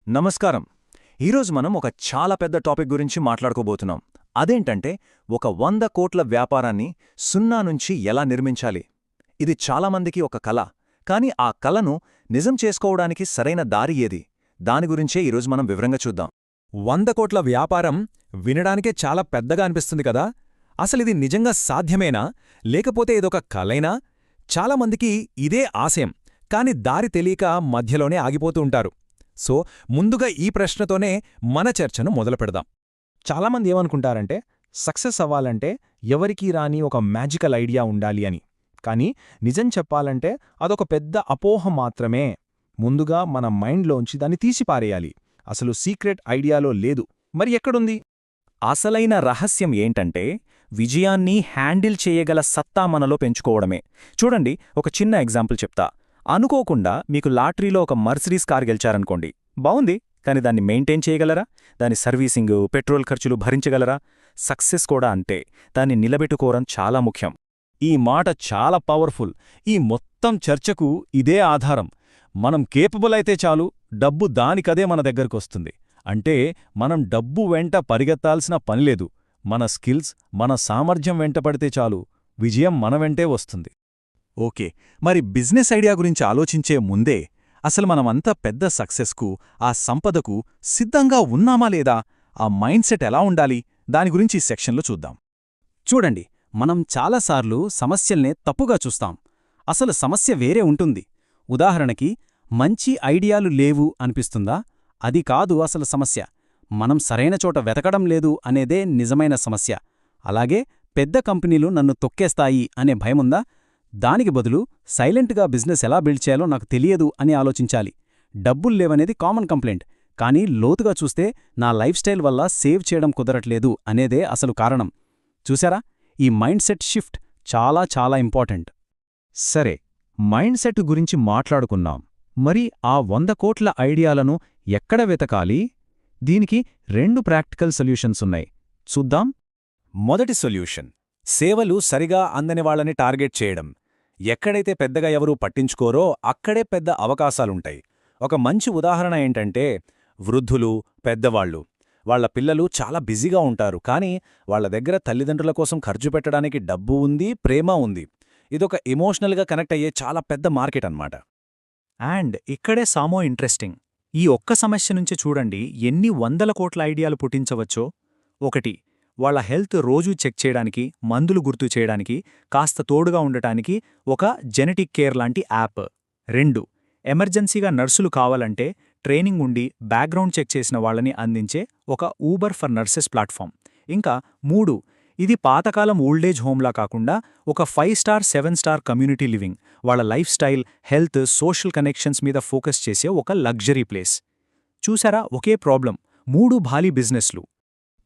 నమస్కారం. ఈరోజు మనం ఒక చాలా పెద్ద టాపిక్ గురించి మాట్లాడుకోబోతున్నాం. అదేంటంటే ఒక 100 కోట్ల వ్యాపారాన్ని సున్నా నుంచి ఎలా నిర్మించాలి. ఇది చాలామందికి ఒక కల. కానీ ఆ కలను నిజం చేసుకోవడానికి సరైన దారి ఏది? దాని గురించే ఈరోజు మనం వివరంగా చూద్దాం. 100 కోట్ల వ్యాపారం వినడానికే చాలా పెద్దగా అనిపిస్తుంది కదా. అసలిది నిజంగా సాధ్యమేనా, లేకపోతే ఇదొక కలైనా? చాలామందికి ఇదే ఆశయం, కాని దారి తెలియక మధ్యలోనే ఆగిపోతూ ఉంటారు. సో ముందుగా ఈ ప్రశ్నతోనే మన చర్చను మొదలుపెడదాం. చాలామంది ఏమనుకుంటారంటే, సక్సెస్ అవ్వాలంటే ఎవరికీ రాని ఒక మ్యాజికల్ ఐడియా ఉండాలి అని. కానీ నిజం చెప్పాలంటే అదొక పెద్ద అపోహ మాత్రమే. ముందుగా మన మైండ్లోంచి దాన్ని తీసిపారేయాలి. అసలు సీక్రెట్ ఐడియాలో లేదు. మరి ఎక్కడుంది? అసలైన రహస్యం ఏంటంటే విజయాన్ని హ్యాండిల్ చేయగల సత్తా మనలో పెంచుకోవడమే. చూడండి, ఒక చిన్న ఎగ్జాంపుల్ చెప్తా. అనుకోకుండా మీకు లాటరీలో ఒక మర్సిడీస్ కార్ గెలిచారనుకోండి. బావుంది, కాని దాన్ని మెయింటైన్ చేయగలరా? దాని సర్వీసింగు, పెట్రోల్ ఖర్చులు భరించగలరా? సక్సెస్ కూడా అంతే. దాన్ని నిలబెట్టుకోవడం చాలా ముఖ్యం. ఈ మాట చాలా పవర్ఫుల్. ఈ మొత్తం చర్చకు ఇదే ఆధారం. మనం కేపబుల్ అయితే చాలు, డబ్బు దానికదే మన దగ్గరకొస్తుంది. అంటే మనం డబ్బు వెంట పరిగెత్తాల్సిన పనిలేదు. మన స్కిల్స్, మన సామర్థ్యం వెంటపడితే చాలు, విజయం మన వెంటే వస్తుంది. ఓకే, మరి బిజినెస్ ఐడియా గురించి ఆలోచించే ముందే అసలు మనమంతా పెద్ద సక్సెస్కు, ఆ సంపదకు సిద్ధంగా ఉన్నామా లేదా? ఆ మైండ్ సెట్ ఎలా ఉండాలి? దాని గురించి ఈ సెక్షన్లో చూద్దాం. చూడండి, మనం చాలాసార్లు సమస్యల్నే తప్పుగా చూస్తాం. అసలు సమస్య వేరే ఉంటుంది. ఉదాహరణకి, మంచి ఐడియాలు లేవు అనిపిస్తుందా? అది కాదు అసలు సమస్య. మనం సరైన చోట వెతకడం లేదు అనేదే నిజమైన సమస్య. అలాగే పెద్ద కంపెనీలు నన్ను తొక్కేస్తాయి అనే భయముందా? దానికి బదులు సైలెంట్గా బిజినెస్ ఎలా బిల్డ్ చేయాలో నాకు తెలియదు అని ఆలోచించాలి. డబ్బుల్లేవనేది కామన్ కంప్లైంట్, కానీ లోతుగా చూస్తే నా లైఫ్ స్టైల్ వల్ల సేవ్ చేయడం కుదరట్లేదు అనేదే అసలు కారణం. చూసారా? ఈ మైండ్ సెట్ షిఫ్ట్ చాలా చాలా ఇంపార్టెంట్. సరే, మైండ్ సెట్ గురించి మాట్లాడుకున్నాం. మరి ఆ 100 కోట్ల ఐడియాలను ఎక్కడ వెతకాలి? దీనికి 2 ప్రాక్టికల్ సొల్యూషన్స్ ఉన్నాయి. చూద్దాం. మొదటి సొల్యూషన్, సేవలు సరిగా అందని వాళ్ళని టార్గెట్ చేయడం. ఎక్కడైతే పెద్దగా ఎవరూ పట్టించుకోరో అక్కడే పెద్ద అవకాశాలుంటాయి. ఒక మంచి ఉదాహరణ ఏంటంటే వృద్ధులు, పెద్దవాళ్లు. వాళ్ల పిల్లలు చాలా బిజీగా ఉంటారు, కానీ వాళ్ల దగ్గర తల్లిదండ్రుల కోసం ఖర్చు పెట్టడానికి డబ్బు ఉంది, ప్రేమ ఉంది. ఇదొక ఎమోషనల్గా కనెక్ట్ అయ్యే చాలా పెద్ద మార్కెట్ అన్నమాట. అండ్ ఇక్కడే సామో ఇంట్రెస్టింగ్. ఈ ఒక్క సమస్య నుంచి చూడండి ఎన్ని 100 కోట్ల ఐడియాలు పుట్టించవచ్చో. 1. వాళ్ల హెల్త్ రోజూ చెక్ చేయడానికి, మందులు గుర్తు చేయడానికి, కాస్త తోడుగా ఉండటానికి ఒక జెనెటిక్ కేర్ లాంటి యాప్. 2. ఎమర్జెన్సీగా నర్సులు కావాలంటే ట్రైనింగ్ ఉండి బ్యాక్గ్రౌండ్ చెక్ చేసిన వాళ్ళని అందించే ఒక ఊబర్ ఫర్ నర్సెస్ ప్లాట్ఫామ్. ఇంకా 3. ఇది పాతకాలం ఓల్డేజ్ హోమ్లా కాకుండా ఒక 5 స్టార్ 7 స్టార్ కమ్యూనిటీ లివింగ్, వాళ్ళ life style, health, social connections మీద ఫోకస్ చేసే ఒక లగ్జరీ ప్లేస్. చూసారా, ఒకే ప్రాబ్లం, 3 భారీ బిజినెస్లు.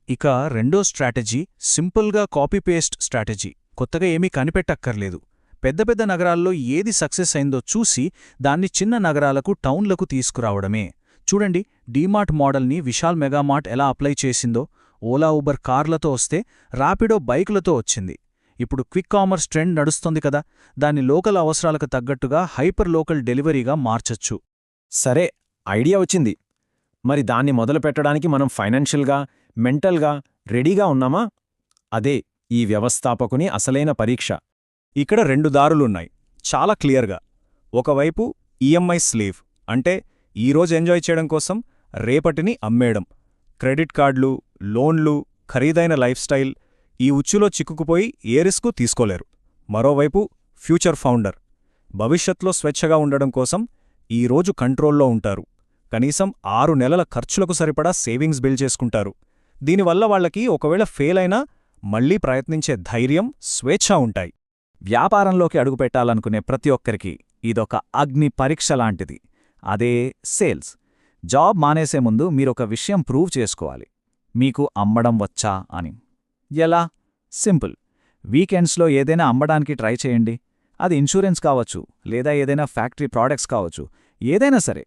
ఇక రెండో స్ట్రాటజీ సింపుల్గా కాపీ పేస్ట్ స్ట్రాటజీ. కొత్తగా ఏమీ కనిపెట్టక్కర్లేదు. పెద్ద పెద్ద నగరాల్లో ఏది సక్సెస్ అయిందో చూసి దాన్ని చిన్న నగరాలకు, టౌన్లకు తీసుకురావడమే. చూడండి, డీమార్ట్ మోడల్ని విశాల్ మెగామార్ట్ ఎలా అప్లై చేసిందో. ఓలా ఊబర్ కార్లతో వస్తే ర్యాపిడో బైకులతో వచ్చింది. ఇప్పుడు క్విక్ కామర్స్ ట్రెండ్ నడుస్తోంది కదా, దాన్ని లోకల్ అవసరాలకు తగ్గట్టుగా హైపర్ లోకల్ డెలివరీగా మార్చచ్చు. సరే, ఐడియా వచ్చింది. మరి దాన్ని మొదలుపెట్టడానికి మనం ఫైనాన్షియల్గా, మెంటల్గా రెడీగా ఉన్నామా? అదే ఈ వ్యవస్థాపకుని అసలైన పరీక్ష. ఇక్కడ 2 దారులున్నాయి, చాలా క్లియర్గా. ఒకవైపు ఈఎంఐ స్లీవ్, అంటే ఈరోజు ఎంజాయ్ చేయడం కోసం రేపటిని అమ్మేయడం. క్రెడిట్ కార్డులు, లోన్లు, ఖరీదైన లైఫ్ స్టైల్. ఈ ఉచ్చులో చిక్కుకుపోయి ఏ రిస్కు తీసుకోలేరు. మరోవైపు ఫ్యూచర్ ఫౌండర్, భవిష్యత్లో స్వేచ్ఛగా ఉండడం కోసం ఈరోజు కంట్రోల్లో ఉంటారు. కనీసం 6 నెలల ఖర్చులకు సరిపడా సేవింగ్స్ బిల్డ్ చేసుకుంటారు. దీనివల్ల వాళ్లకి ఒకవేళ ఫెయిల్ అయినా మళ్లీ ప్రయత్నించే ధైర్యం, స్వేచ్ఛ ఉంటాయి. వ్యాపారంలోకి అడుగుపెట్టాలనుకునే ప్రతి ఒక్కరికి ఇదొక అగ్ని పరీక్ష లాంటిది. అదే సేల్స్. జాబ్ మానేసే ముందు మీరొక విషయం ప్రూవ్ చేసుకోవాలి, మీకు అమ్మడం వచ్చా అని. ఎలా? సింపుల్. వీకెండ్స్లో ఏదైనా అమ్మడానికి ట్రై చేయండి. అది ఇన్సూరెన్స్ కావచ్చు, లేదా ఏదైనా ఫ్యాక్టరీ ప్రాడక్ట్స్ కావచ్చు, ఏదైనా సరే.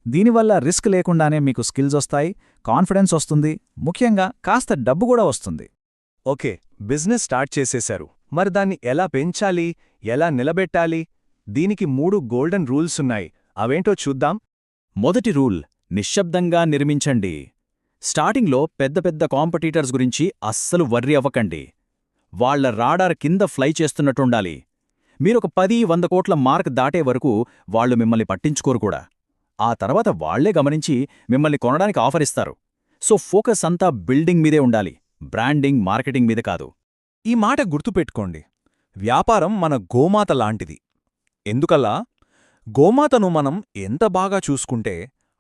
దీనివల్ల రిస్క్ లేకుండానే మీకు స్కిల్స్ వస్తాయి, కాన్ఫిడెన్స్ వస్తుంది, ముఖ్యంగా కాస్త డబ్బు కూడా వస్తుంది. ఓకే, బిజినెస్ స్టార్ట్ చేసేశారు. మరి దాన్ని ఎలా పెంచాలి, ఎలా నిలబెట్టాలి? దీనికి 3 గోల్డెన్ రూల్స్ ఉన్నాయి. అవేంటో చూద్దాం. మొదటి రూల్, నిశ్శబ్దంగా నిర్మించండి. స్టార్టింగ్లో పెద్ద పెద్ద కాంపిటీటర్స్ గురించి అస్సలు వర్రీ అవ్వకండి. వాళ్ల రాడార్ కింద ఫ్లై చేస్తున్నట్టుండాలి. మీరొక 10-100 కోట్ల మార్క్ దాటే వరకు వాళ్లు మిమ్మల్ని పట్టించుకోరు కూడా. ఆ తర్వాత వాళ్లే గమనించి మిమ్మల్ని కొనడానికి ఆఫర్ ఇస్తారు. సో ఫోకస్ అంతా బిల్డింగ్ మీదే ఉండాలి, బ్రాండింగ్, మార్కెటింగ్ మీద కాదు. ఈ మాట గుర్తుపెట్టుకోండి. వ్యాపారం మన గోమాత లాంటిది. ఎందుకల్లా? గోమాతను మనం ఎంత బాగా చూసుకుంటే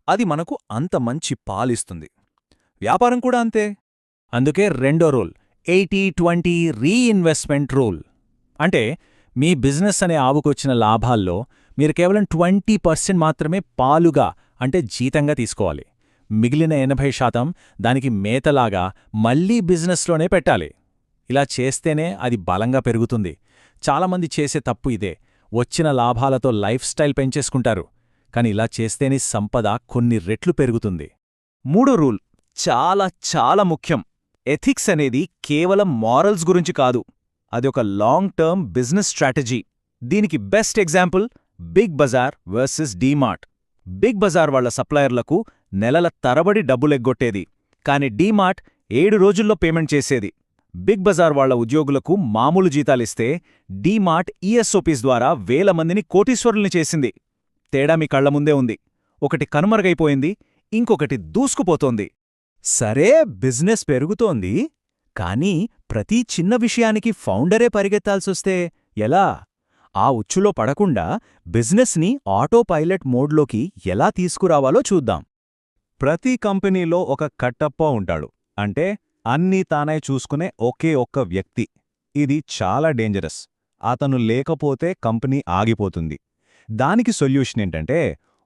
అది మనకు అంత మంచి పాలిస్తుంది. వ్యాపారం కూడా అంతే. అందుకే రెండో రూల్ 80-20 రీఇన్వెస్ట్మెంట్ రూల్. అంటే మీ బిజినెస్ అనే ఆవుకొచ్చిన లాభాల్లో మీరు కేవలం 20% మాత్రమే పాలుగా అంటే జీతంగా తీసుకోవాలి. మిగిలిన 80% దానికి మేతలాగా మళ్లీ బిజినెస్లోనే పెట్టాలి. ఇలా చేస్తేనే అది బలంగా పెరుగుతుంది. చాలామంది చేసే తప్పు ఇదే. వచ్చిన లాభాలతో లైఫ్ స్టైల్ పెంచేసుకుంటారు. కాని ఇలా చేస్తేనే సంపద కొన్ని రెట్లు పెరుగుతుంది. మూడో రూల్ చాలా చాలా ముఖ్యం. ఎథిక్స్ అనేది కేవలం మారల్స్ గురించి కాదు, అది ఒక లాంగ్ టర్మ్ బిజినెస్ స్ట్రాటజీ. దీనికి best example Big Bazaar versus DMart. Big Bazaar వాళ్ల సప్లయర్లకు నెలల తరబడి డబ్బులెగ్గొట్టేది, కాని డీమార్ట్ 7 రోజుల్లో పేమెంట్ చేసేది. బిగ్ బజార్ వాళ్ల ఉద్యోగులకు మామూలు జీతాలిస్తే డీమార్ట్ ఈఎస్ఓపీస్ ద్వారా వేల మందిని కోటీశ్వరుల్ని చేసింది. తేడా మీ కళ్ల ముందే ఉంది. ఒకటి కనుమరుగైపోయింది, ఇంకొకటి దూసుకుపోతోంది. సరే, బిజినెస్ పెరుగుతోంది, కానీ ప్రతి చిన్న విషయానికి ఫౌండరే పరిగెత్తాల్సొస్తే ఎలా? ఆ ఉచ్చులో పడకుండా బిజినెస్ని ఆటో పైలట్ మోడ్లోకి ఎలా తీసుకురావాలో చూద్దాం. ప్రతి కంపెనీలో ఒక కట్టప్ప ఉంటాడు. అంటే అన్నీ తానే చూసుకునే ఒకే ఒక్క వ్యక్తి. ఇది చాలా డేంజరస్. అతను లేకపోతే కంపెనీ ఆగిపోతుంది. దానికి సొల్యూషన్ ఏంటంటే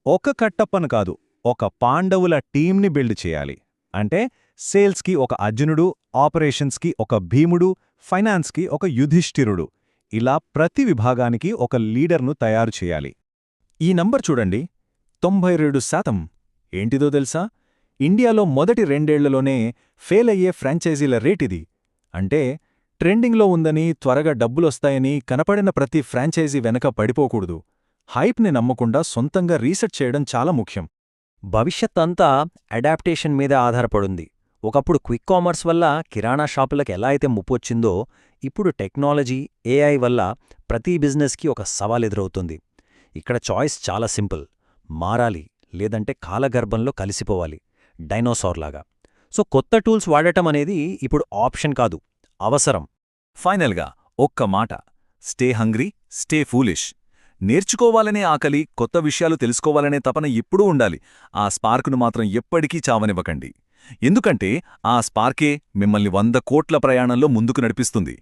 ఒక కట్టప్పను కాదు, ఒక పాండవుల టీంని బిల్డ్ చేయాలి. అంటే సేల్స్కి ఒక అర్జునుడు, ఆపరేషన్స్కి ఒక భీముడు, ఫైనాన్స్కి ఒక యుధిష్ఠిరుడు. ఇలా ప్రతి విభాగానికి ఒక లీడర్ను తయారు చేయాలి. ఈ నంబర్ చూడండి, 92%. ఏంటిదో తెలుసా? ఇండియాలో మొదటి 2 ఏళ్లలోనే ఫెయిల్ అయ్యే ఫ్రాంచైజీల రేటిది. అంటే ట్రెండింగ్లో ఉందని, త్వరగా డబ్బులొస్తాయని కనపడిన ప్రతి ఫ్రాంచైజీ వెనక పడిపోకూడదు. హైప్ని నమ్మకుండా సొంతంగా రీసెర్చ్ చేయడం చాలా ముఖ్యం. భవిష్యత్తంతా అడాప్టేషన్ మీద ఆధారపడుంది. ఒకప్పుడు క్విక్ కామర్స్ వల్ల కిరాణా షాపులకు ఎలా అయితే ముప్పొచ్చిందో, ఇప్పుడు టెక్నాలజీ, ఏఐ వల్ల ప్రతి బిజినెస్కి ఒక సవాల్ ఎదురవుతుంది. ఇక్కడ చాయిస్ చాలా సింపుల్: మారాలి, లేదంటే కాలగర్భంలో కలిసిపోవాలి, డైనోసార్లాగా. సో కొత్త టూల్స్ వాడటం అనేది ఇప్పుడు ఆప్షన్ కాదు, అవసరం. ఫైనల్గా ఒక్క మాట: స్టే హంగ్రీ, స్టే ఫూలిష్. నేర్చుకోవాలనే ఆకలి, కొత్త విషయాలు తెలుసుకోవాలనే తపన ఎప్పుడూ ఉండాలి. ఆ స్పార్కును మాత్రం ఎప్పటికీ చావనివ్వకండి. ఎందుకంటే ఆ స్పార్కే మిమ్మల్ని 100 కోట్ల ప్రయాణంలో ముందుకు నడిపిస్తుంది.